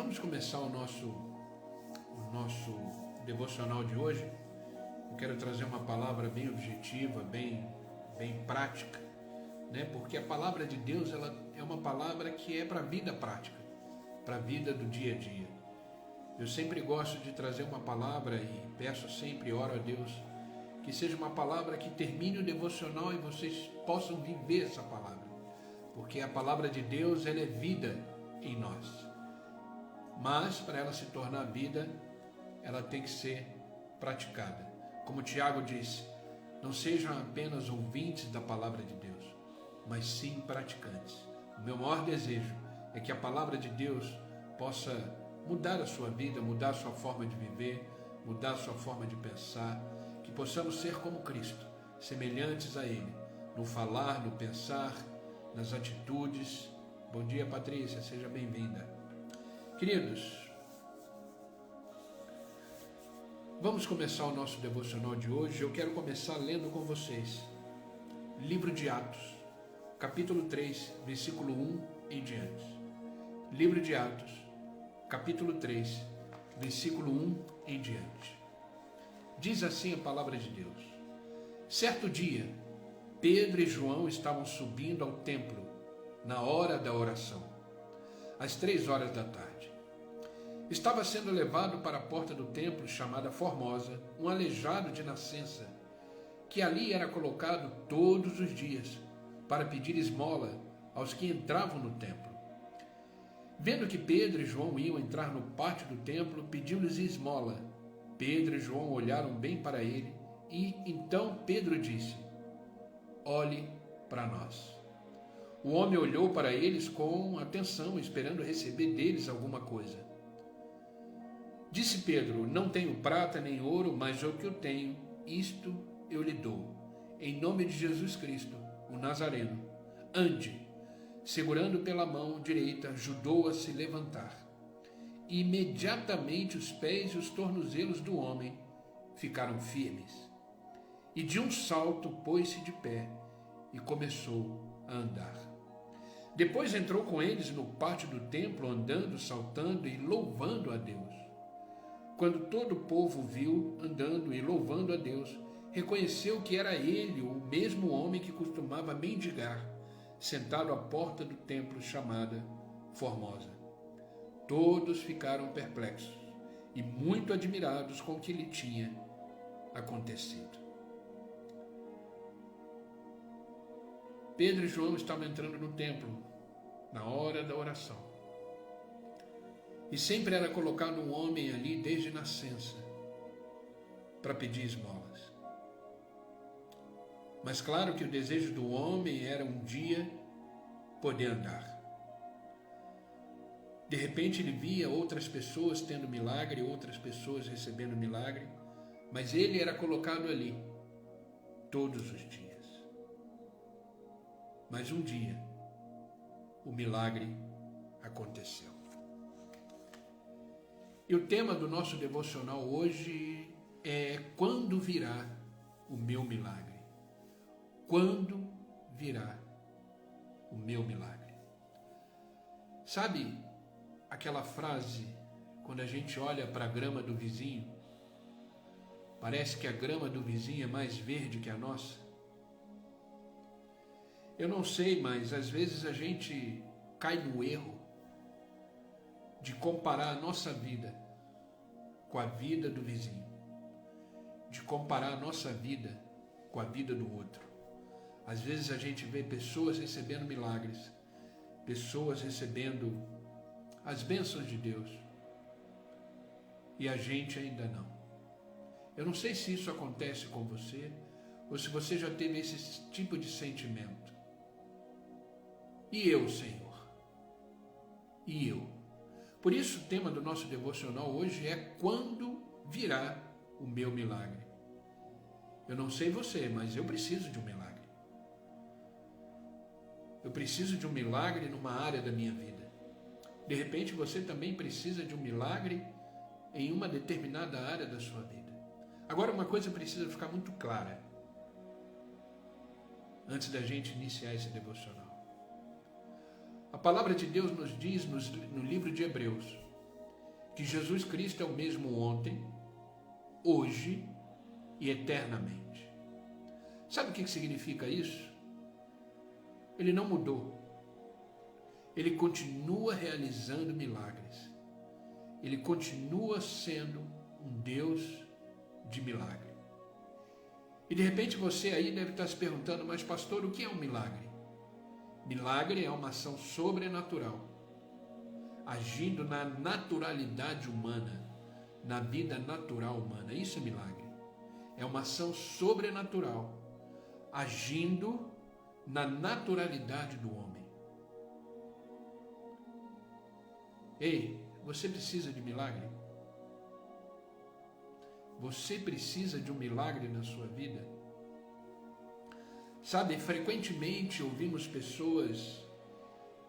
vamos começar o nosso devocional de hoje. Eu quero trazer uma palavra bem objetiva, bem prática, né? Porque a palavra de Deus ela é uma palavra que é para a vida prática, para a vida do dia a dia. Eu sempre gosto de trazer uma palavra e peço sempre, oro a Deus, que seja uma palavra que termine o devocional e vocês possam viver essa palavra. Porque a palavra de Deus ela é vida em nós. Mas para ela se tornar vida, ela tem que ser praticada. Como Tiago disse, não sejam apenas ouvintes da palavra de Deus, mas sim praticantes. O meu maior desejo é que a palavra de Deus possa mudar a sua vida, mudar a sua forma de viver, mudar a sua forma de pensar, que possamos ser como Cristo, semelhantes a Ele, no falar, no pensar, nas atitudes. Bom dia, Patrícia, seja bem-vinda. Queridos, vamos começar o nosso devocional de hoje. Eu quero começar lendo com vocês Livro de Atos, capítulo 3, versículo 1 em diante. Livro de Atos, capítulo 3, versículo 1 em diante. Diz assim a palavra de Deus: Certo dia, Pedro e João estavam subindo ao templo na hora da oração, às 3 horas da tarde. Estava sendo levado para a porta do templo chamada Formosa, um aleijado de nascença, que ali era colocado todos os dias para pedir esmola aos que entravam no templo. Vendo que Pedro e João iam entrar no pátio do templo, pediu-lhes esmola. Pedro e João olharam bem para ele e então Pedro disse: Olhe para nós. O homem olhou para eles com atenção, esperando receber deles alguma coisa. Disse Pedro: Não tenho prata nem ouro, mas o que eu tenho, isto eu lhe dou. Em nome de Jesus Cristo, o Nazareno, ande. Segurando pela mão direita, ajudou a se levantar. E imediatamente os pés e os tornozelos do homem ficaram firmes. E de um salto pôs-se de pé e começou a andar. Depois entrou com eles no pátio do templo, andando, saltando e louvando a Deus. Quando todo o povo viu andando e louvando a Deus, reconheceu que era ele o mesmo homem que costumava mendigar, sentado à porta do templo chamada Formosa. Todos ficaram perplexos e muito admirados com o que lhe tinha acontecido. Pedro e João estavam entrando no templo na hora da oração. E sempre era colocado um homem ali desde nascença para pedir esmolas. Mas claro que o desejo do homem era um dia poder andar. De repente ele via outras pessoas tendo milagre, outras pessoas recebendo milagre, mas ele era colocado ali todos os dias. Mas um dia o milagre aconteceu. E o tema do nosso devocional hoje é: quando virá o meu milagre? Quando virá o meu milagre? Sabe aquela frase, quando a gente olha para a grama do vizinho, parece que a grama do vizinho é mais verde que a nossa? Eu não sei, mas às vezes a gente cai no erro de comparar a nossa vida com a vida do vizinho, de comparar a nossa vida com a vida do outro. Às vezes a gente vê pessoas recebendo milagres, pessoas recebendo as bênçãos de Deus, e a gente ainda não. Eu não sei se isso acontece com você, ou se você já teve esse tipo de sentimento. E eu, Senhor? E eu? Por isso o tema do nosso devocional hoje é: quando virá o meu milagre? Eu não sei você, mas eu preciso de um milagre. Eu preciso de um milagre numa área da minha vida. De repente você também precisa de um milagre em uma determinada área da sua vida. Agora uma coisa precisa ficar muito clara antes da gente iniciar esse devocional. A palavra de Deus nos diz no livro de Hebreus, que Jesus Cristo é o mesmo ontem, hoje e eternamente. Sabe o que significa isso? Ele não mudou. Ele continua realizando milagres. Ele continua sendo um Deus de milagre. E de repente você aí deve estar se perguntando, mas pastor, o que é um milagre? Milagre é uma ação sobrenatural, agindo na naturalidade humana, na vida natural humana. Isso é milagre. É uma ação sobrenatural, agindo na naturalidade do homem. Ei, você precisa de milagre? Você precisa de um milagre na sua vida? Sabe, frequentemente ouvimos pessoas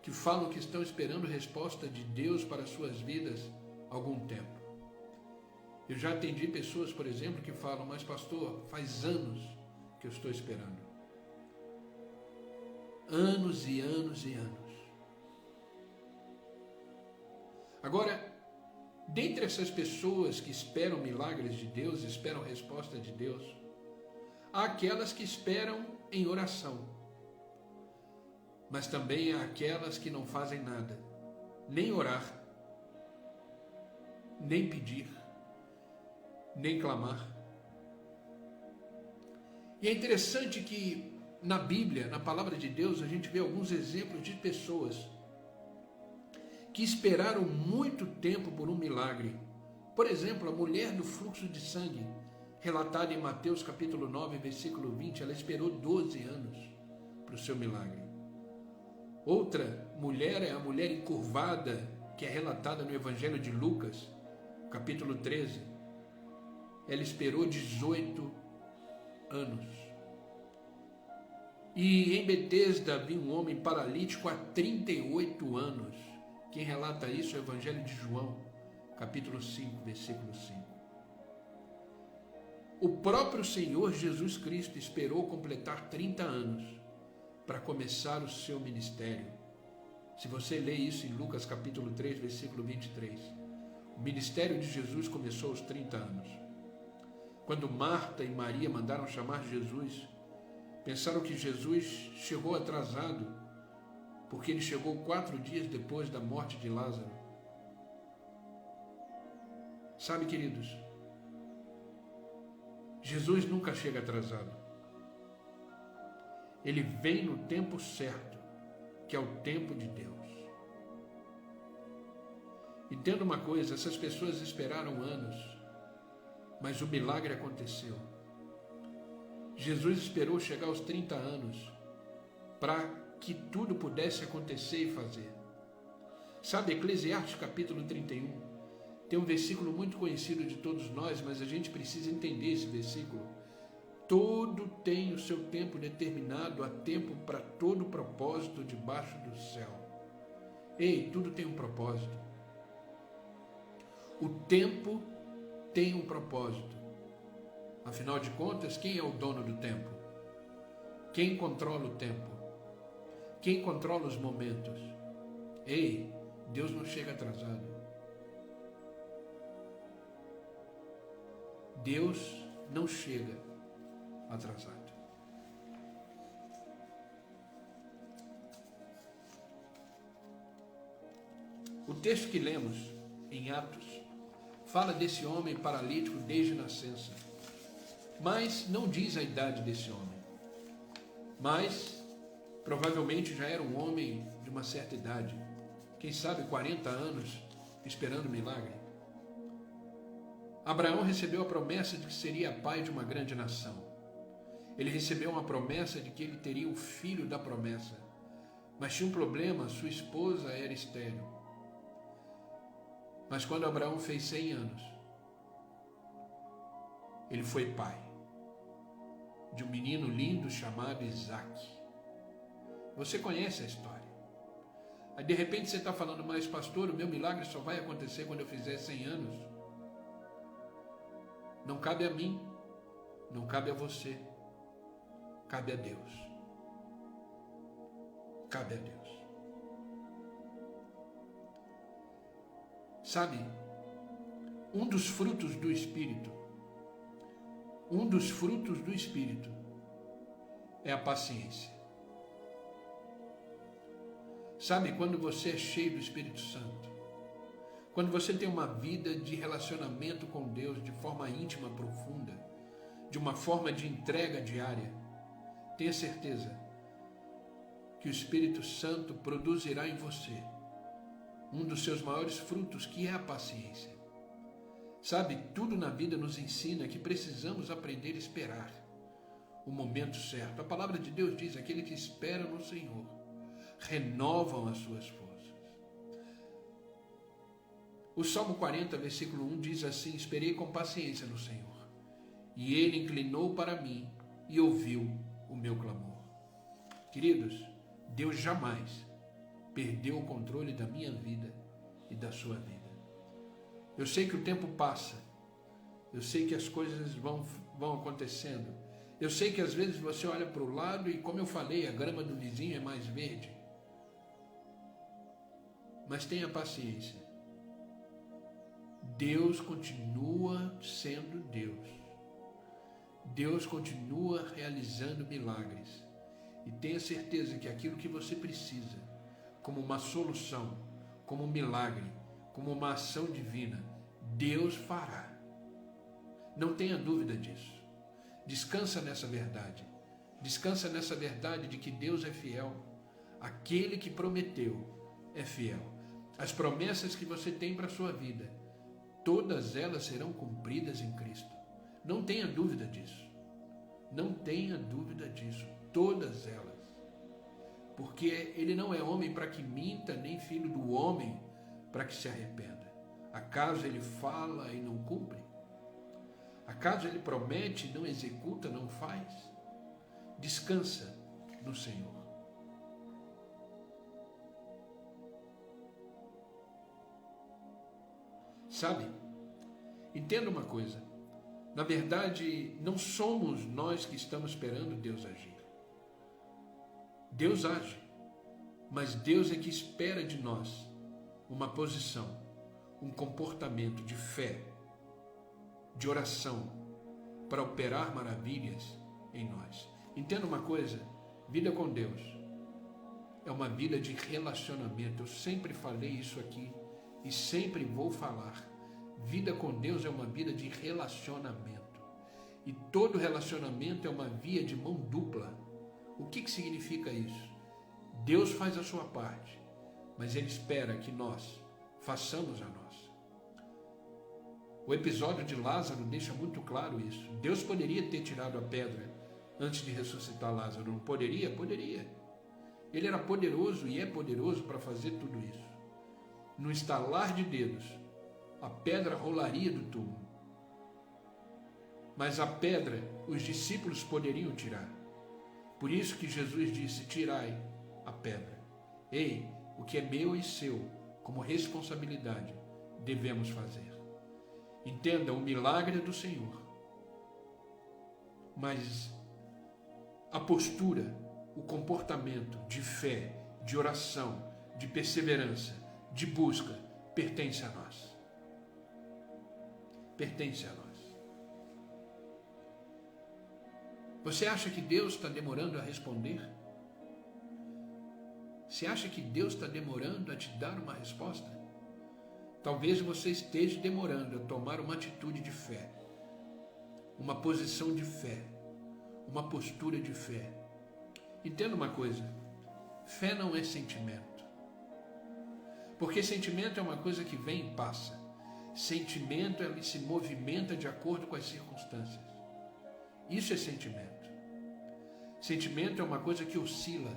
que falam que estão esperando resposta de Deus para as suas vidas há algum tempo. Eu já atendi pessoas, por exemplo, que falam, mas pastor, faz anos que eu estou esperando. Anos e anos e anos. Agora, dentre essas pessoas que esperam milagres de Deus, esperam resposta de Deus, há aquelas que esperam em oração, mas também há aquelas que não fazem nada, nem orar, nem pedir, nem clamar. E é interessante que na Bíblia, na palavra de Deus, a gente vê alguns exemplos de pessoas que esperaram muito tempo por um milagre. Por exemplo, a mulher do fluxo de sangue, relatada em Mateus capítulo 9, versículo 20, ela esperou 12 anos para o seu milagre. Outra mulher é a mulher encurvada, que é relatada no Evangelho de Lucas, capítulo 13. Ela esperou 18 anos. E em Betesda havia um homem paralítico há 38 anos. Quem relata isso é o Evangelho de João, capítulo 5, versículo 5. O próprio Senhor Jesus Cristo esperou completar 30 anos para começar o seu ministério. Se você lê isso em Lucas capítulo 3, versículo 23, o ministério de Jesus começou aos 30 anos. Quando Marta e Maria mandaram chamar Jesus, pensaram que Jesus chegou atrasado, porque ele chegou 4 dias depois da morte de Lázaro. Sabe, queridos, Jesus nunca chega atrasado. Ele vem no tempo certo, que é o tempo de Deus. Entenda uma coisa, essas pessoas esperaram anos, mas o milagre aconteceu. Jesus esperou chegar aos 30 anos para que tudo pudesse acontecer e fazer. Sabe, Eclesiastes capítulo 31 tem um versículo muito conhecido de todos nós, mas a gente precisa entender esse versículo. Todo tem o seu tempo determinado, há tempo para todo propósito debaixo do céu. Ei, tudo tem um propósito. O tempo tem um propósito. Afinal de contas, quem é o dono do tempo? Quem controla o tempo? Quem controla os momentos? Ei, Deus não chega atrasado. Deus não chega atrasado. O texto que lemos em Atos fala desse homem paralítico desde nascença, mas não diz a idade desse homem. Mas provavelmente já era um homem de uma certa idade, quem sabe 40 anos, esperando milagre. Abraão recebeu a promessa de que seria pai de uma grande nação. Ele recebeu uma promessa de que ele teria o filho da promessa, mas tinha um problema, sua esposa era estéril. Mas quando Abraão fez 100 anos, ele foi pai de um menino lindo chamado Isaque. Você conhece a história. Aí de repente você está falando, mas pastor, o meu milagre só vai acontecer quando eu fizer 100 anos. Não cabe a mim, não cabe a você, cabe a Deus. Cabe a Deus. Sabe, Um dos frutos do Espírito é a paciência. Sabe, quando você é cheio do Espírito Santo, quando você tem uma vida de relacionamento com Deus de forma íntima, profunda, de uma forma de entrega diária, tenha certeza que o Espírito Santo produzirá em você um dos seus maiores frutos, que é a paciência. Sabe, tudo na vida nos ensina que precisamos aprender a esperar o momento certo. A palavra de Deus diz: aquele que espera no Senhor renovam as suas forças. O Salmo 40, versículo 1 diz assim: esperei com paciência no Senhor, e Ele inclinou para mim e ouviu o meu clamor. Queridos, Deus jamais perdeu o controle da minha vida e da sua vida. Eu sei que o tempo passa, eu sei que as coisas vão acontecendo, eu sei que às vezes você olha para o lado e, como eu falei, a grama do vizinho é mais verde. Mas tenha paciência. Deus continua sendo Deus. Deus continua realizando milagres. E tenha certeza que aquilo que você precisa, como uma solução, como um milagre, como uma ação divina, Deus fará. Não tenha dúvida disso. Descansa nessa verdade. Descansa nessa verdade de que Deus é fiel. Aquele que prometeu é fiel. As promessas que você tem para a sua vida, todas elas serão cumpridas em Cristo. Não tenha dúvida disso. Não tenha dúvida disso. Todas elas. Porque Ele não é homem para que minta, nem filho do homem para que se arrependa. Acaso Ele fala e não cumpre? Acaso Ele promete e não executa, não faz? Descansa no Senhor. Sabe, entenda uma coisa. Na verdade, não somos nós que estamos esperando Deus agir. Deus age, mas Deus é que espera de nós uma posição, um comportamento de fé, de oração, para operar maravilhas em nós. Entenda uma coisa, vida com Deus é uma vida de relacionamento. Eu sempre falei isso aqui e sempre vou falar. Vida com Deus é uma vida de relacionamento. E todo relacionamento é uma via de mão dupla. O que significa isso? Deus faz a sua parte, mas Ele espera que nós façamos a nossa. O episódio de Lázaro deixa muito claro isso. Deus poderia ter tirado a pedra antes de ressuscitar Lázaro. Não poderia? Poderia. Ele era poderoso e é poderoso para fazer tudo isso. No estalar de dedos, a pedra rolaria do túmulo. Mas a pedra os discípulos poderiam tirar. Por isso que Jesus disse: tirai a pedra. Ei, o que é meu e seu, como responsabilidade, devemos fazer. Entenda, o milagre é do Senhor. Mas a postura, o comportamento de fé, de oração, de perseverança, de busca, pertence a nós. Pertence a nós. Você acha que Deus está demorando a responder? Você acha que Deus está demorando a te dar uma resposta? Talvez você esteja demorando a tomar uma atitude de fé, uma posição de fé, uma postura de fé. Entenda uma coisa, fé não é sentimento. Porque sentimento é uma coisa que vem e passa. Sentimento, ele se movimenta de acordo com as circunstâncias. Isso é sentimento. Sentimento é uma coisa que oscila.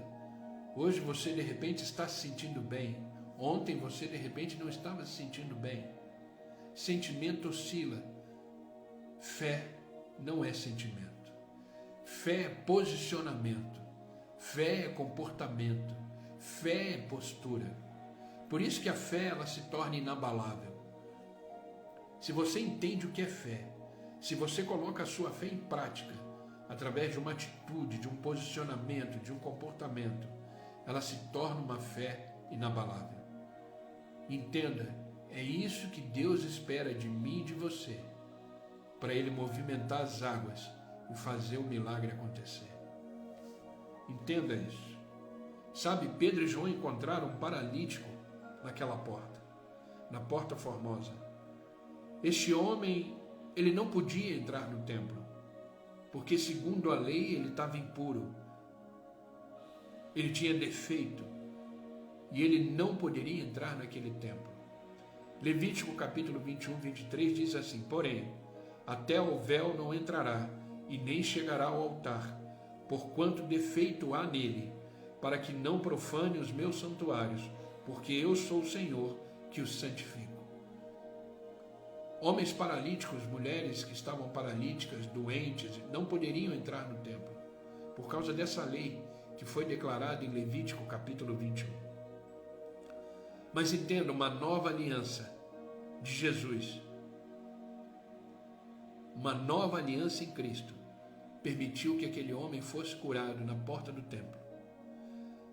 Hoje você de repente está se sentindo bem. Ontem você de repente não estava se sentindo bem. Sentimento oscila. Fé não é sentimento. Fé é posicionamento. Fé é comportamento. Fé é postura. Por isso que a fé ela se torna inabalável. Se você entende o que é fé, se você coloca a sua fé em prática, através de uma atitude, de um posicionamento, de um comportamento, ela se torna uma fé inabalável. Entenda É isso que Deus espera de mim e de você, para Ele movimentar as águas e fazer o milagre acontecer. Entenda isso. Sabe, Pedro e João encontraram um paralítico naquela porta, na porta formosa. Este homem, ele não podia entrar no templo, porque segundo a lei ele estava impuro, ele tinha defeito, e ele não poderia entrar naquele templo. Levítico capítulo 21, 23 diz assim: porém, até o véu não entrará, e nem chegará ao altar, porquanto defeito há nele, para que não profane os meus santuários, porque eu sou o Senhor que os santifico. Homens paralíticos, mulheres que estavam paralíticas, doentes, não poderiam entrar no templo, por causa dessa lei que foi declarada em Levítico capítulo 21. Mas entenda, uma nova aliança de Jesus, uma nova aliança em Cristo, permitiu que aquele homem fosse curado na porta do templo.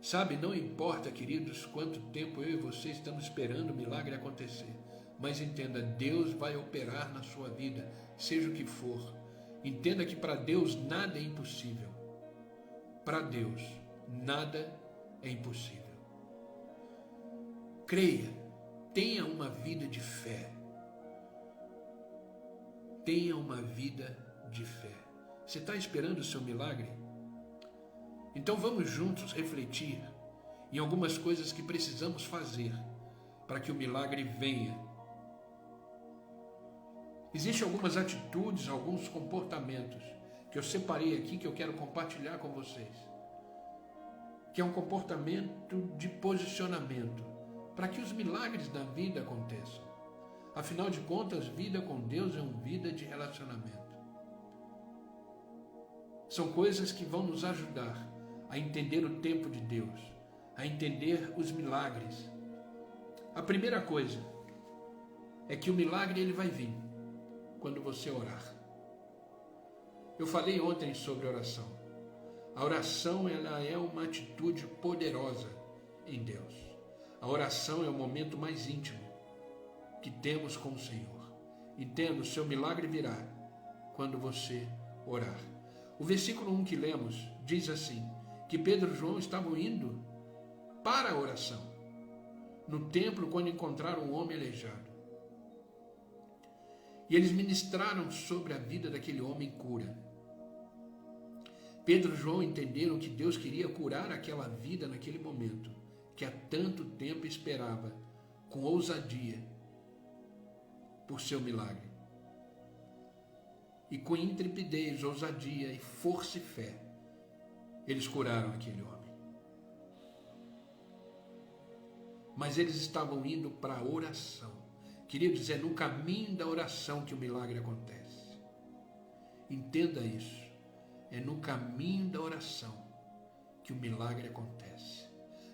Sabe, não importa, queridos, quanto tempo eu e você estamos esperando o milagre acontecer, mas entenda, Deus vai operar na sua vida, seja o que for. Entenda que para Deus nada é impossível. Para Deus nada é impossível. Creia, tenha uma vida de fé. Tenha uma vida de fé. Você está esperando o seu milagre? Então vamos juntos refletir em algumas coisas que precisamos fazer para que o milagre venha. Existem algumas atitudes, alguns comportamentos que eu separei aqui que eu quero compartilhar com vocês, que é um comportamento de posicionamento para que os milagres da vida aconteçam. Afinal de contas, vida com Deus é uma vida de relacionamento. São coisas que vão nos ajudar a entender o tempo de Deus, a entender os milagres. A primeira coisa é que o milagre ele vai vir quando você orar. Eu falei ontem sobre oração. A oração ela é uma atitude poderosa em Deus. A oração é o momento mais íntimo que temos com o Senhor. Entenda, o seu milagre virá quando você orar. O versículo 1 que lemos diz assim, que Pedro e João estavam indo para a oração, no templo quando encontraram um homem aleijado. E eles ministraram sobre a vida daquele homem cura. Pedro e João entenderam que Deus queria curar aquela vida naquele momento, que há tanto tempo esperava, com ousadia, por seu milagre. E com intrepidez, ousadia e força e fé, eles curaram aquele homem. Mas eles estavam indo para a oração. Queridos, é no caminho da oração que o milagre acontece. Entenda isso. É no caminho da oração que o milagre acontece.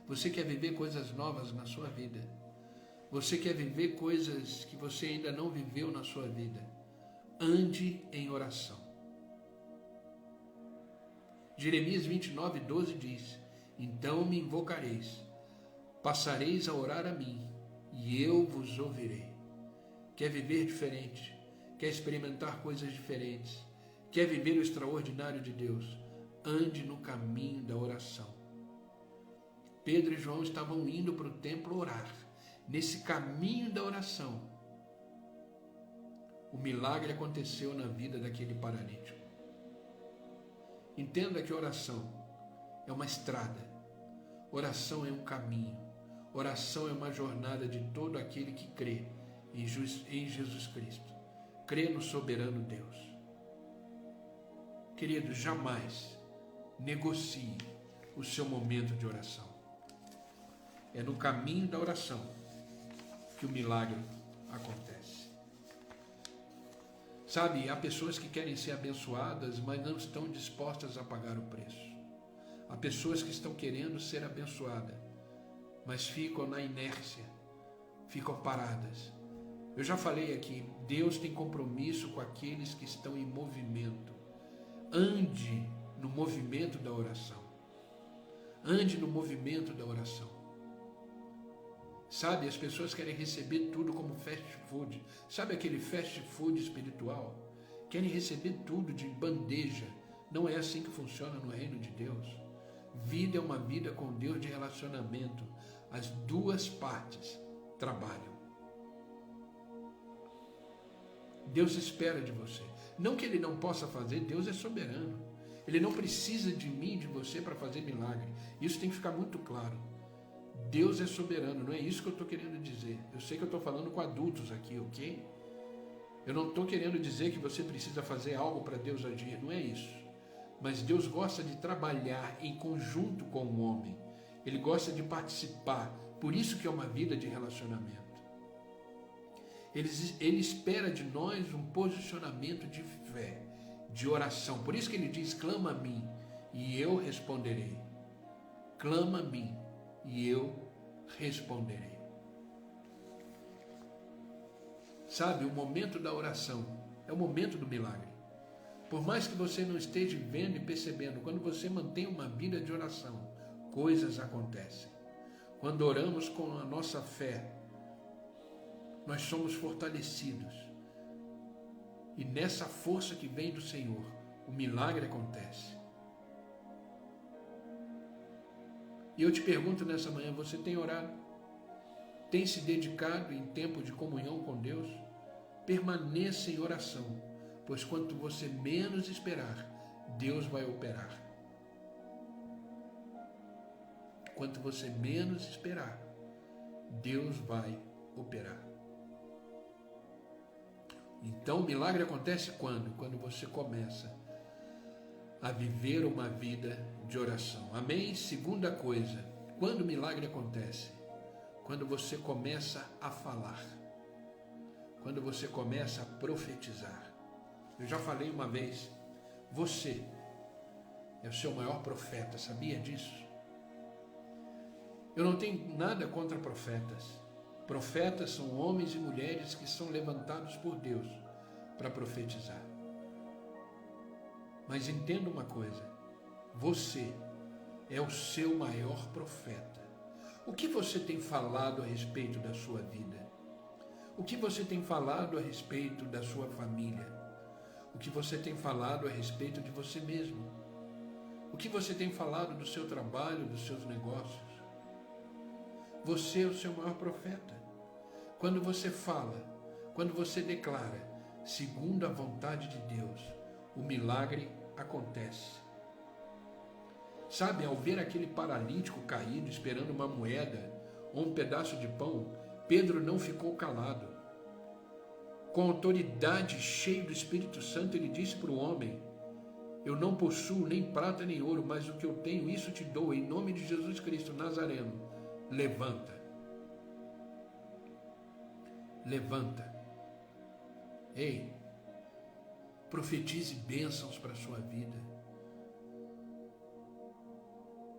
Você quer viver coisas novas na sua vida? Você quer viver coisas que você ainda não viveu na sua vida? Ande em oração. Jeremias 29, 12 diz, então me invocareis, passareis a orar a mim, e eu vos ouvirei. Quer viver diferente? Quer experimentar coisas diferentes? Quer viver o extraordinário de Deus? Ande no caminho da oração. Pedro e João estavam indo para o templo orar. Nesse caminho da oração, o milagre aconteceu na vida daquele paralítico. Entenda que oração é uma estrada, oração é um caminho, oração é uma jornada de todo aquele que crê em Jesus Cristo, crê no soberano Deus. Querido, jamais negocie o seu momento de oração. É no caminho da oração que o milagre acontece. Sabe, há pessoas que querem ser abençoadas, mas não estão dispostas a pagar o preço. Há pessoas que estão querendo ser abençoadas, mas ficam na inércia, ficam paradas. Eu já falei aqui, Deus tem compromisso com aqueles que estão em movimento. Ande no movimento da oração. Ande no movimento da oração. Sabe, as pessoas querem receber tudo como fast food. Sabe aquele fast food espiritual? Querem receber tudo de bandeja. Não é assim que funciona no reino de Deus. Vida é uma vida com Deus de relacionamento. As duas partes trabalham. Deus espera de você. Não que Ele não possa fazer, Deus é soberano. Ele não precisa de mim, de você, para fazer milagre. Isso tem que ficar muito claro. Deus é soberano, não é isso que eu estou querendo dizer. Eu sei que eu estou falando com adultos aqui, ok? Eu não estou querendo dizer que você precisa fazer algo para Deus agir, não é isso. Mas Deus gosta de trabalhar em conjunto com o homem. Ele gosta de participar. Por isso que é uma vida de relacionamento. Ele espera de nós um posicionamento de fé, de oração. Por isso que ele diz, clama a mim e eu responderei. Clama a mim e eu responderei. Sabe, o momento da oração é o momento do milagre. Por mais que você não esteja vendo e percebendo, quando você mantém uma vida de oração, coisas acontecem. Quando oramos com a nossa fé, nós somos fortalecidos. E nessa força que vem do Senhor, o milagre acontece. E eu te pergunto nessa manhã, você tem orado? Tem se dedicado em tempo de comunhão com Deus? Permaneça em oração, pois quanto você menos esperar, Deus vai operar. Quanto você menos esperar, Deus vai operar. Então o milagre acontece quando? Quando você começa a viver uma vida de oração. Amém? Segunda coisa, quando o milagre acontece? Quando você começa a falar. Quando você começa a profetizar. Eu já falei uma vez, você é o seu maior profeta, sabia disso? Eu não tenho nada contra profetas. Profetas são homens e mulheres que são levantados por Deus para profetizar. Mas entenda uma coisa, você é o seu maior profeta. O que você tem falado a respeito da sua vida? O que você tem falado a respeito da sua família? O que você tem falado a respeito de você mesmo? O que você tem falado do seu trabalho, dos seus negócios? Você é o seu maior profeta. Quando você fala, quando você declara, segundo a vontade de Deus, o milagre acontece. Sabe, ao ver aquele paralítico caído, esperando uma moeda ou um pedaço de pão, Pedro não ficou calado. Com autoridade, cheio do Espírito Santo, ele disse para o homem, eu não possuo nem prata nem ouro, mas o que eu tenho, isso te dou, em nome de Jesus Cristo Nazareno, levanta. Levanta. Ei, profetize bênçãos para a sua vida.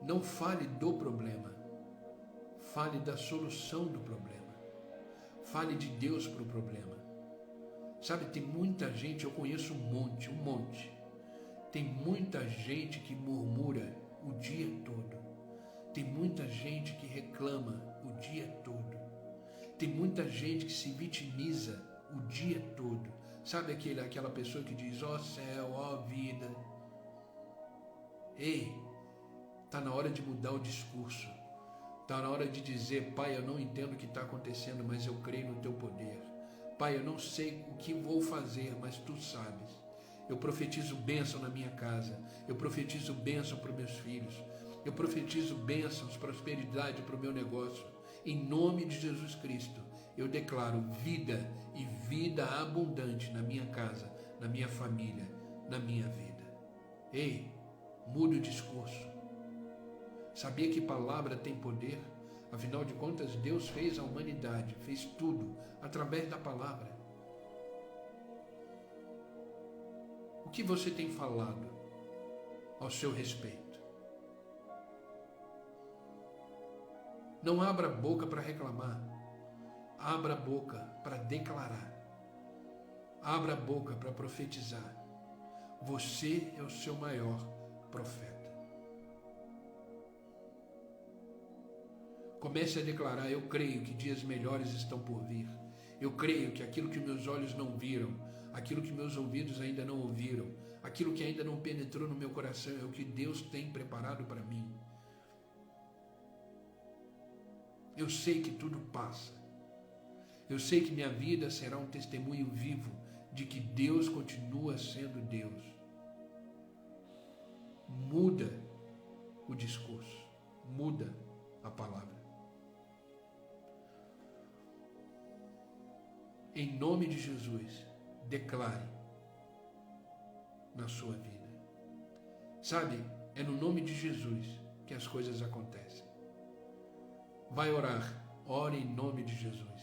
Não fale do problema, fale da solução do problema. Fale de Deus para o problema. Sabe, tem muita gente, eu conheço um monte. Tem muita gente que murmura o dia todo. Tem muita gente que reclama o dia todo. Tem muita gente que se vitimiza o dia todo. Sabe aquela pessoa que diz, ó céu, ó vida. Ei, está na hora de mudar o discurso. Está na hora de dizer, Pai, eu não entendo o que está acontecendo, mas eu creio no Teu poder. Pai, eu não sei o que vou fazer, mas Tu sabes. Eu profetizo bênção na minha casa. Eu profetizo bênção para os meus filhos. Eu profetizo bênçãos, prosperidade para o meu negócio. Em nome de Jesus Cristo, eu declaro vida e vida abundante na minha casa, na minha família, na minha vida. Ei, mude o discurso. Sabia que palavra tem poder? Afinal de contas, Deus fez a humanidade, fez tudo através da palavra. O que você tem falado ao seu respeito? Não abra a boca para reclamar. Abra a boca para declarar. Abra a boca para profetizar. Você é o seu maior profeta. Comece a declarar: eu creio que dias melhores estão por vir. Eu creio que aquilo que meus olhos não viram, aquilo que meus ouvidos ainda não ouviram, aquilo que ainda não penetrou no meu coração é o que Deus tem preparado para mim. Eu sei que tudo passa. Eu sei que minha vida será um testemunho vivo de que Deus continua sendo Deus. Muda o discurso, muda a palavra. Em nome de Jesus, declare na sua vida. Sabe, é no nome de Jesus que as coisas acontecem. Vai orar, ore em nome de Jesus.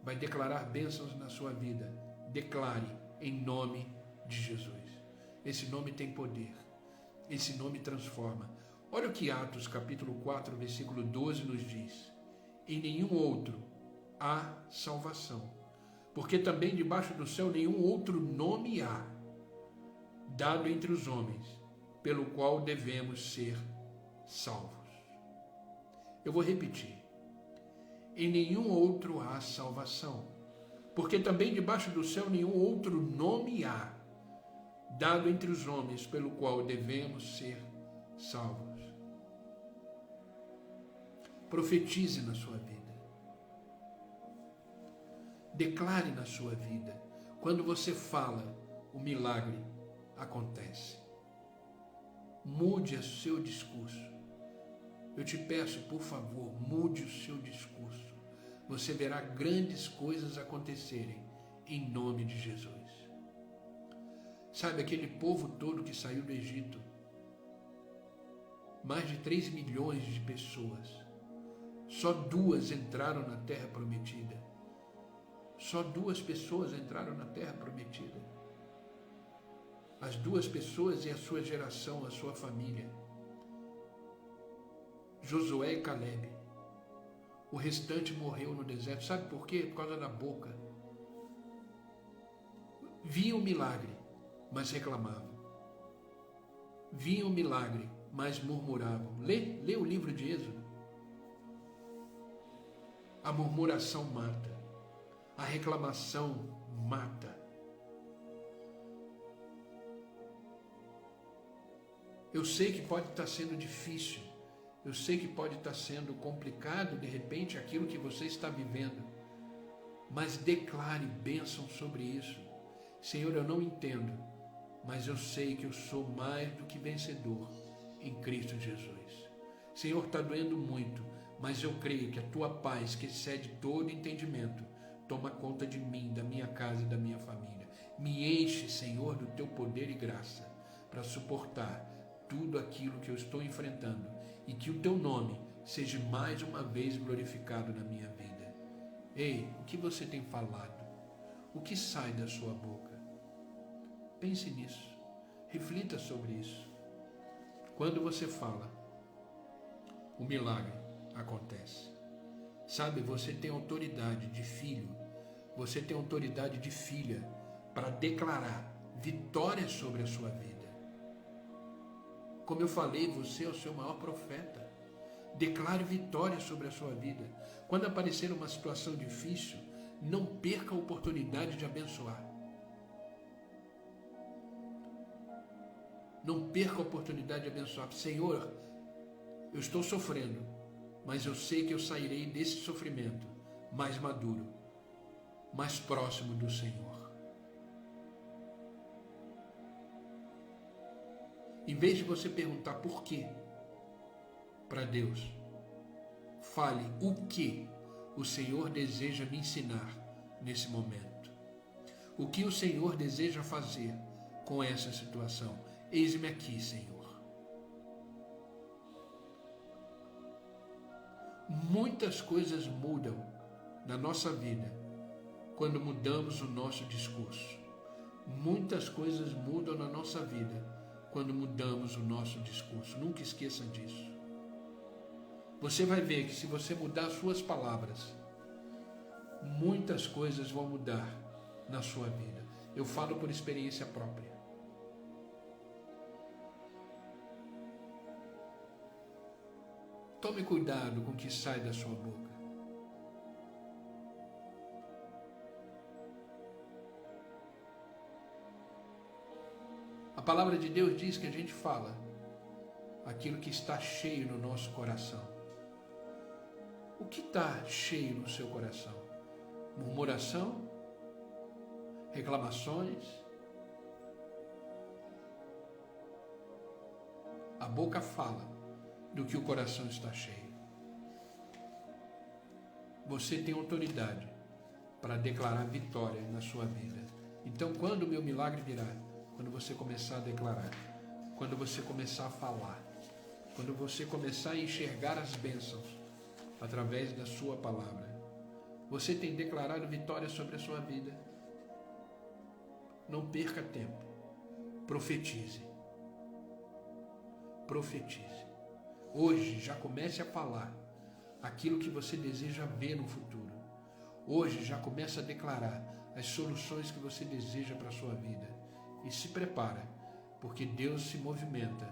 Vai declarar bênçãos na sua vida, declare em nome de Jesus. Esse nome tem poder, esse nome transforma. Olha o que Atos capítulo 4, versículo 12 nos diz: em nenhum outro há salvação, porque também debaixo do céu nenhum outro nome há, dado entre os homens, pelo qual devemos ser salvos. Eu vou repetir: em nenhum outro há salvação, porque também debaixo do céu nenhum outro nome há, dado entre os homens, pelo qual devemos ser salvos. Profetize na sua vida. Declare na sua vida. Quando você fala, o milagre acontece. Mude o seu discurso. Eu te peço, por favor, mude o seu discurso. Você verá grandes coisas acontecerem em nome de Jesus. Sabe, aquele povo todo que saiu do Egito, mais de 3 milhões de pessoas, só 2 entraram na terra prometida. Só 2 pessoas entraram na terra prometida. As 2 pessoas e a sua geração, a sua família. Josué e Caleb. O restante morreu no deserto. Sabe por quê? Por causa da boca. Viam o milagre, mas reclamavam. Viam o milagre, mas murmuravam. Lê o livro de Êxodo. A murmuração mata. A reclamação mata. Eu sei que pode estar sendo difícil. Eu sei que pode estar sendo complicado, de repente, aquilo que você está vivendo. Mas declare bênção sobre isso. Senhor, eu não entendo, mas eu sei que eu sou mais do que vencedor em Cristo Jesus. Senhor, está doendo muito, mas eu creio que a tua paz, que excede todo entendimento, toma conta de mim, da minha casa e da minha família. Me enche, Senhor, do teu poder e graça para suportar tudo aquilo que eu estou enfrentando e que o teu nome seja mais uma vez glorificado na minha vida. Ei, o que você tem falado? O que sai da sua boca? Pense nisso. Reflita sobre isso. Quando você fala, o milagre acontece. Sabe, você tem autoridade de filho, você tem autoridade de filha para declarar vitória sobre a sua vida. Como eu falei, você é o seu maior profeta. Declare vitória sobre a sua vida. Quando aparecer uma situação difícil, não perca a oportunidade de abençoar. Não perca a oportunidade de abençoar. Senhor, eu estou sofrendo, mas eu sei que eu sairei desse sofrimento mais maduro, mais próximo do Senhor. Em vez de você perguntar por quê para Deus, fale o que o Senhor deseja me ensinar nesse momento. O que o Senhor deseja fazer com essa situação. Eis-me aqui, Senhor. Muitas coisas mudam na nossa vida quando mudamos o nosso discurso. Muitas coisas mudam na nossa vida quando mudamos o nosso discurso. Nunca esqueça disso. Você vai ver que se você mudar as suas palavras, muitas coisas vão mudar na sua vida. Eu falo por experiência própria. Tome cuidado com o que sai da sua boca. A palavra de Deus diz que a gente fala aquilo que está cheio no nosso coração. O que está cheio no seu coração? Murmuração? Reclamações? A boca fala do que o coração está cheio. Você tem autoridade para declarar vitória na sua vida. Então, quando o meu milagre virá? Quando você começar a declarar, quando você começar a falar, quando você começar a enxergar as bênçãos através da sua palavra. Você tem declarado vitória sobre a sua vida. Não perca tempo. Profetize. Profetize. Hoje já comece a falar aquilo que você deseja ver no futuro. Hoje já comece a declarar as soluções que você deseja para a sua vida. E se prepara, porque Deus se movimenta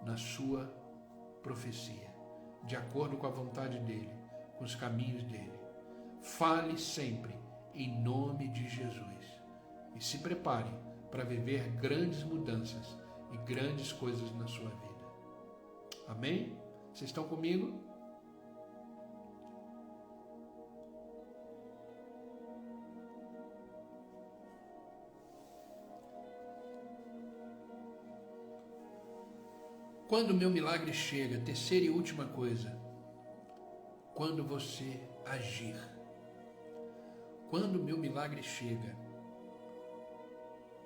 na sua profecia, de acordo com a vontade dEle, com os caminhos dEle. Fale sempre em nome de Jesus. E se prepare para viver grandes mudanças e grandes coisas na sua vida. Amém? Vocês estão comigo? Quando o meu milagre chega, terceira e última coisa, quando você agir. Quando o meu milagre chega,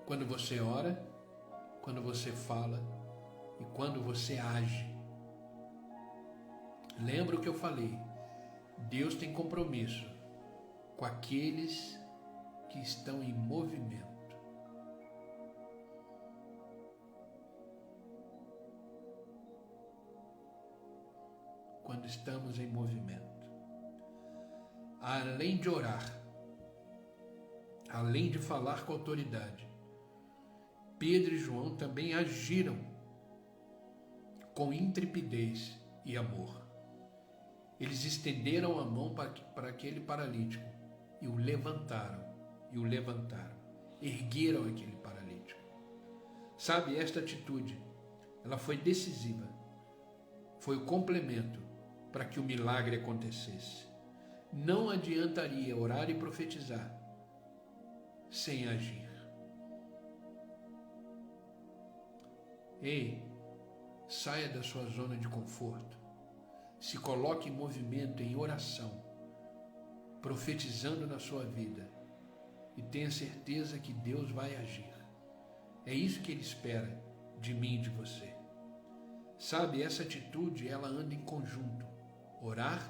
quando você ora, quando você fala e quando você age. Lembra o que eu falei? Deus tem compromisso com aqueles que estão em movimento. Quando estamos em movimento. Além de orar, além de falar com autoridade, Pedro e João também agiram com intrepidez e amor. Eles estenderam a mão para aquele paralítico e o levantaram, ergueram aquele paralítico. Sabe, esta atitude, ela foi decisiva, foi o complemento para que o milagre acontecesse. Não adiantaria orar e profetizar sem agir. Ei, saia da sua zona de conforto. Se coloque em movimento, em oração, profetizando na sua vida e tenha certeza que Deus vai agir. É isso que Ele espera de mim e de você. Sabe, essa atitude, ela anda em conjunto. Orar,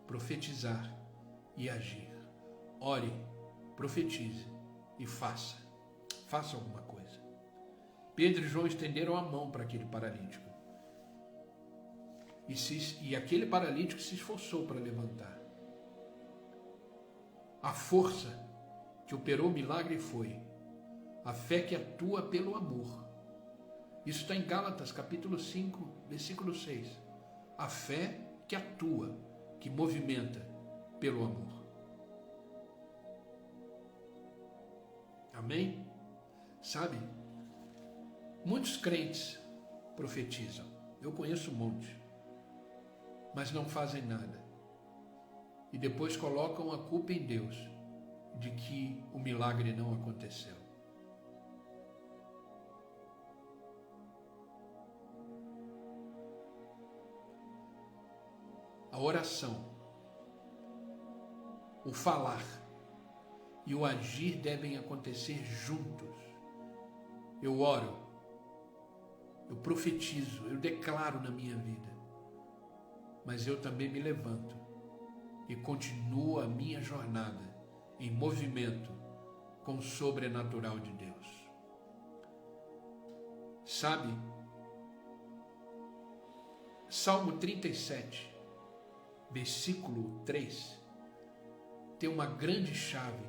profetizar e agir. Ore, profetize e faça. Faça alguma coisa. Pedro e João estenderam a mão para aquele paralítico. E aquele paralítico se esforçou para levantar. A força que operou o milagre foi a fé que atua pelo amor. Isso está em Gálatas, capítulo 5, versículo 6. A fé que atua, que movimenta pelo amor. Amém? Sabe, muitos crentes profetizam. Eu conheço um monte, mas não fazem nada. E depois colocam a culpa em Deus de que o milagre não aconteceu. A oração, o falar e o agir devem acontecer juntos. Eu oro, eu profetizo, eu declaro na minha vida, mas eu também me levanto e continuo a minha jornada em movimento com o sobrenatural de Deus. Sabe, Salmo 37, versículo 3, tem uma grande chave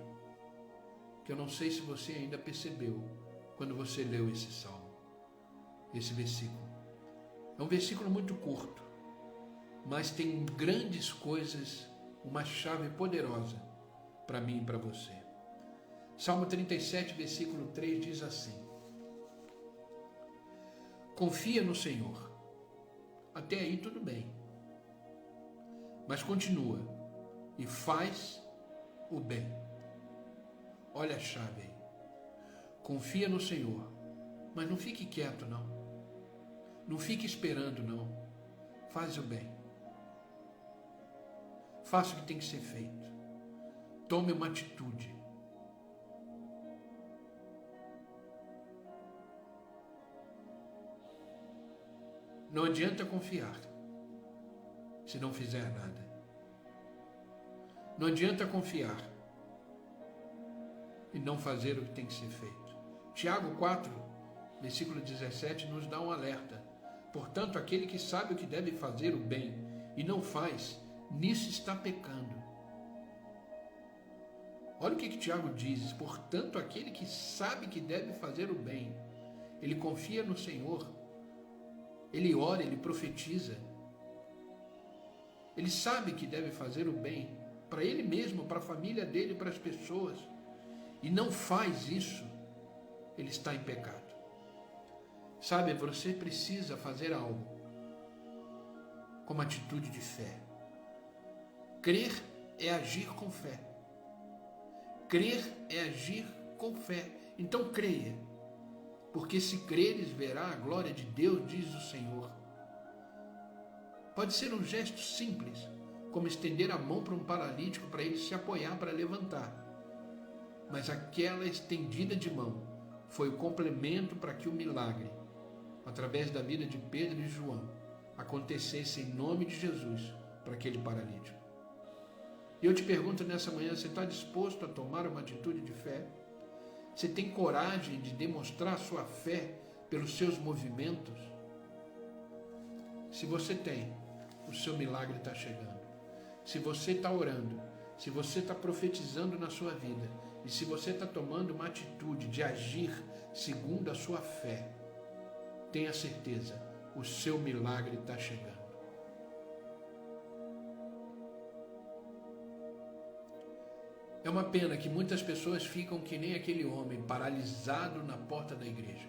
que eu não sei se você ainda percebeu quando você leu esse salmo, esse versículo. É um versículo muito curto, mas tem grandes coisas, uma chave poderosa para mim e para você. Salmo 37, versículo 3 diz assim: confia no Senhor. Até aí tudo bem. Mas continua. E faz o bem. Olha a chave aí. Confia no Senhor. Mas não fique quieto, não. Não fique esperando, não. Faz o bem. Faça o que tem que ser feito. Tome uma atitude. Não adianta confiar se não fizer nada. Não adianta confiar e não fazer o que tem que ser feito. Tiago 4, versículo 17, nos dá um alerta. Portanto, aquele que sabe o que deve fazer o bem e não faz, nisso está pecando. Olha o que Tiago diz. Portanto, aquele que sabe que deve fazer o bem, ele confia no Senhor, ele ora, ele profetiza, ele sabe que deve fazer o bem para ele mesmo, para a família dele, para as pessoas, e não faz isso, ele está em pecado. Sabe, você precisa fazer algo com uma atitude de fé. Crer é agir com fé. Crer é agir com fé. Então creia, porque se creres verá a glória de Deus, diz o Senhor. Pode ser um gesto simples, como estender a mão para um paralítico para ele se apoiar para levantar. Mas aquela estendida de mão foi o complemento para que o milagre, através da vida de Pedro e João, acontecesse em nome de Jesus para aquele paralítico. E eu te pergunto nessa manhã, você está disposto a tomar uma atitude de fé? Você tem coragem de demonstrar sua fé pelos seus movimentos? Se você tem, o seu milagre está chegando. Se você está orando, se você está profetizando na sua vida, e se você está tomando uma atitude de agir segundo a sua fé, tenha certeza, o seu milagre está chegando. É uma pena que muitas pessoas ficam que nem aquele homem paralisado na porta da igreja,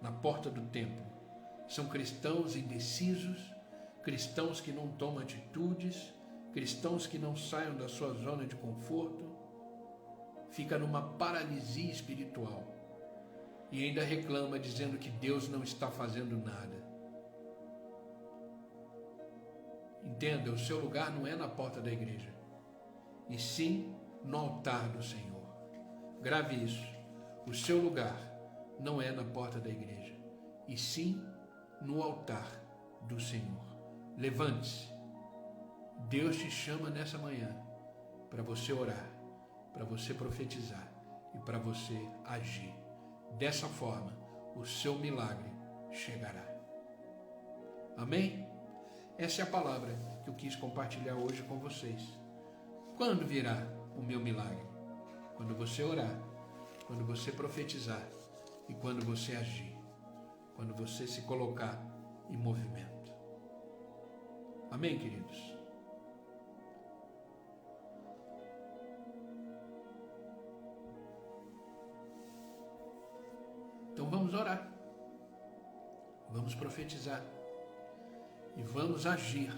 na porta do templo. São cristãos indecisos, cristãos que não tomam atitudes, cristãos que não saiam da sua zona de conforto, fica numa paralisia espiritual e ainda reclama dizendo que Deus não está fazendo nada. Entenda, o seu lugar não é na porta da igreja, e sim no altar do Senhor. Grave isso. O seu lugar não é na porta da igreja, e sim no altar do Senhor. Levante-se. Deus te chama nessa manhã para você orar, para você profetizar e para você agir. Dessa forma, o seu milagre chegará. Amém? Essa é a palavra que eu quis compartilhar hoje com vocês. Quando virá o meu milagre? Quando você orar, quando você profetizar e quando você agir, quando você se colocar em movimento. Amém, queridos? Então vamos orar, vamos profetizar e vamos agir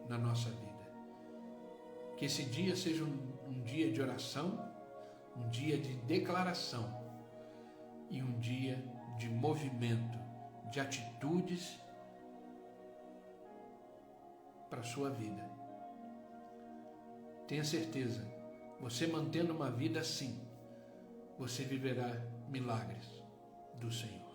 na nossa vida. Que esse dia seja um dia de oração, um dia de declaração e um dia de movimento, de atitudes para a sua vida. Tenha certeza, você mantendo uma vida assim, você viverá milagres do Senhor.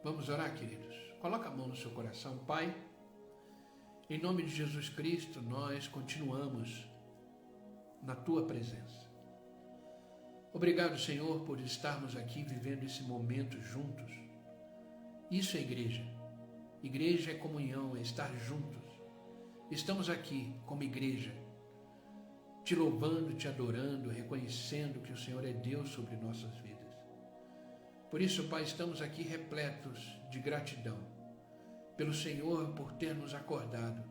Vamos orar, queridos. Coloca a mão no seu coração. Pai, em nome de Jesus Cristo, nós continuamos na Tua presença. Obrigado, Senhor, por estarmos aqui vivendo esse momento juntos. Isso é igreja. Igreja é comunhão, é estar juntos. Estamos aqui como igreja, te louvando, te adorando, reconhecendo que o Senhor é Deus sobre nossas vidas. Por isso, Pai, estamos aqui repletos de gratidão pelo Senhor por ter nos acordado,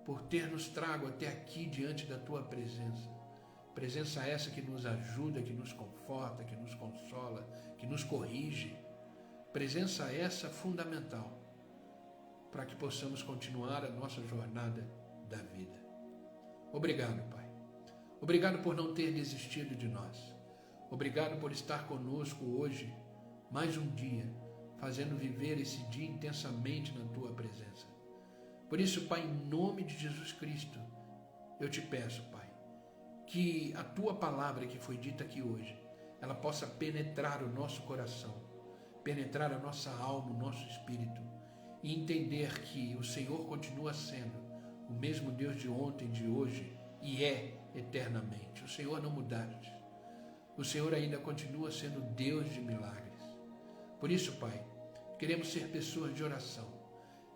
por ter nos trago até aqui diante da Tua presença. Presença essa que nos ajuda, que nos conforta, que nos consola, que nos corrige. Presença essa fundamental para que possamos continuar a nossa jornada da vida. Obrigado, Pai. Obrigado por não ter desistido de nós. Obrigado por estar conosco hoje, mais um dia, fazendo viver esse dia intensamente na Tua presença. Por isso, Pai, em nome de Jesus Cristo, eu te peço, Pai, que a Tua palavra que foi dita aqui hoje, ela possa penetrar o nosso coração, penetrar a nossa alma, o nosso espírito, e entender que o Senhor continua sendo o mesmo Deus de ontem, de hoje, e é eternamente. O Senhor não mudaste. O Senhor ainda continua sendo Deus de milagres. Por isso, Pai, queremos ser pessoas de oração.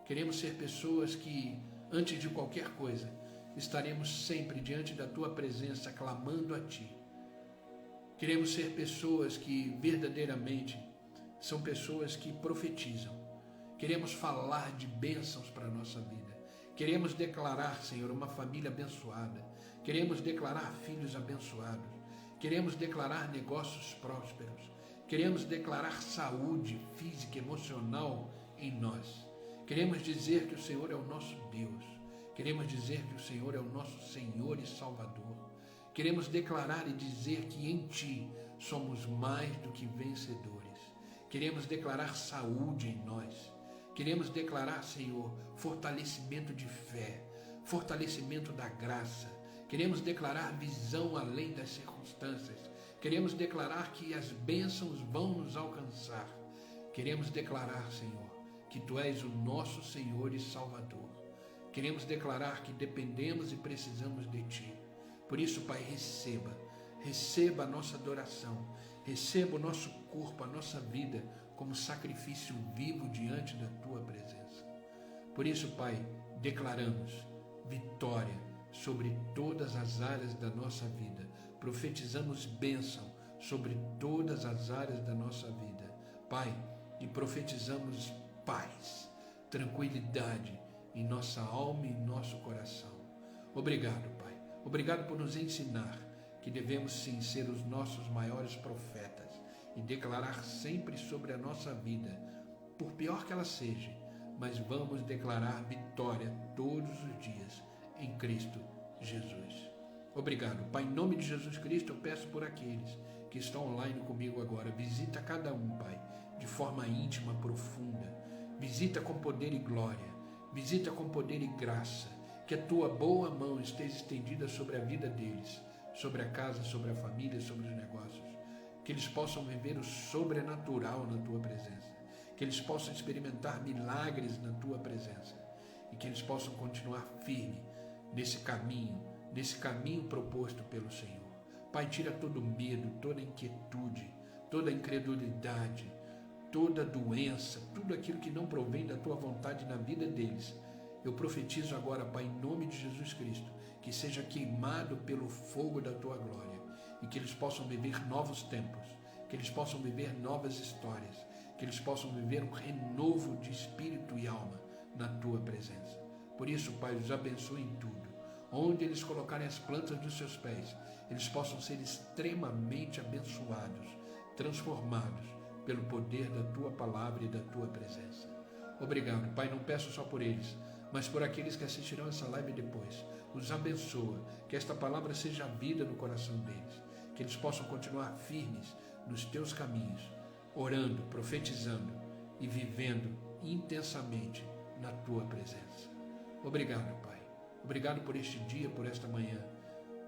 Queremos ser pessoas que, antes de qualquer coisa, estaremos sempre diante da Tua presença, clamando a Ti. Queremos ser pessoas que verdadeiramente são pessoas que profetizam. Queremos falar de bênçãos para a nossa vida. Queremos declarar, Senhor, uma família abençoada. Queremos declarar filhos abençoados. Queremos declarar negócios prósperos. Queremos declarar saúde física e emocional em nós. Queremos dizer que o Senhor é o nosso Deus. Queremos dizer que o Senhor é o nosso Senhor e Salvador. Queremos declarar e dizer que em Ti somos mais do que vencedores. Queremos declarar saúde em nós. Queremos declarar, Senhor, fortalecimento de fé, fortalecimento da graça. Queremos declarar visão além das circunstâncias. Queremos declarar que as bênçãos vão nos alcançar. Queremos declarar, Senhor, que Tu és o nosso Senhor e Salvador. Queremos declarar que dependemos e precisamos de Ti. Por isso, Pai, receba a nossa adoração, receba o nosso corpo, a nossa vida, como sacrifício vivo diante da Tua presença. Por isso, Pai, declaramos vitória sobre todas as áreas da nossa vida. Profetizamos bênção sobre todas as áreas da nossa vida. Pai, e profetizamos paz, tranquilidade em nossa alma e em nosso coração. Obrigado, Pai. Obrigado por nos ensinar que devemos sim ser os nossos maiores profetas e declarar sempre sobre a nossa vida, por pior que ela seja, mas vamos declarar vitória todos os dias em Cristo Jesus. Obrigado, Pai, em nome de Jesus Cristo eu peço por aqueles que estão online comigo agora, visita cada um, Pai, de forma íntima, profunda, visita com poder e glória, visita com poder e graça, que a Tua boa mão esteja estendida sobre a vida deles, sobre a casa, sobre a família, sobre os negócios, que eles possam viver o sobrenatural na Tua presença, que eles possam experimentar milagres na Tua presença e que eles possam continuar firme nesse caminho proposto pelo Senhor. Pai, tira todo medo, toda inquietude, toda incredulidade, toda doença, tudo aquilo que não provém da Tua vontade na vida deles. Eu profetizo agora, Pai, em nome de Jesus Cristo, que seja queimado pelo fogo da Tua glória e que eles possam viver novos tempos, que eles possam viver novas histórias, que eles possam viver um renovo de espírito e alma na Tua presença. Por isso, Pai, os abençoe em tudo. Onde eles colocarem as plantas dos seus pés, eles possam ser extremamente abençoados, transformados pelo poder da Tua palavra e da Tua presença. Obrigado, Pai, não peço só por eles, mas por aqueles que assistirão essa live depois. Os abençoa, que esta palavra seja vida no coração deles, que eles possam continuar firmes nos Teus caminhos, orando, profetizando e vivendo intensamente na Tua presença. Obrigado, Pai. Obrigado por este dia, por esta manhã.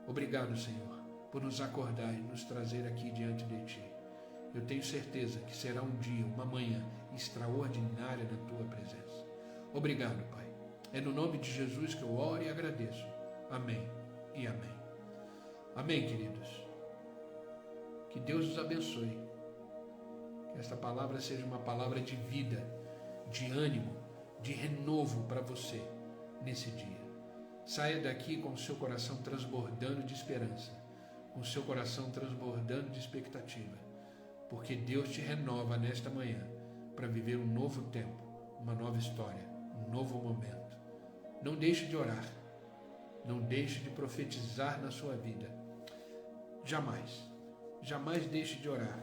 Obrigado, Senhor, por nos acordar e nos trazer aqui diante de Ti. Eu tenho certeza que será um dia, uma manhã extraordinária na Tua presença. Obrigado, Pai. É no nome de Jesus que eu oro e agradeço. Amém e amém. Amém, queridos. Que Deus os abençoe. Que esta palavra seja uma palavra de vida, de ânimo, de renovo para você nesse dia. Saia daqui com o seu coração transbordando de esperança, com o seu coração transbordando de expectativa, porque Deus te renova nesta manhã para viver um novo tempo, uma nova história, um novo momento. Não deixe de orar, não deixe de profetizar na sua vida. Jamais, jamais deixe de orar,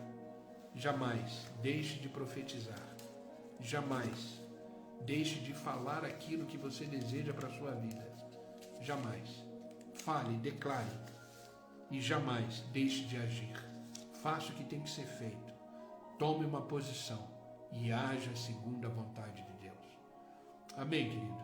jamais deixe de profetizar, jamais deixe de falar aquilo que você deseja para a sua vida. Jamais. Fale, declare e jamais deixe de agir. Faça o que tem que ser feito. Tome uma posição e haja segundo a vontade de Deus. Amém, queridos?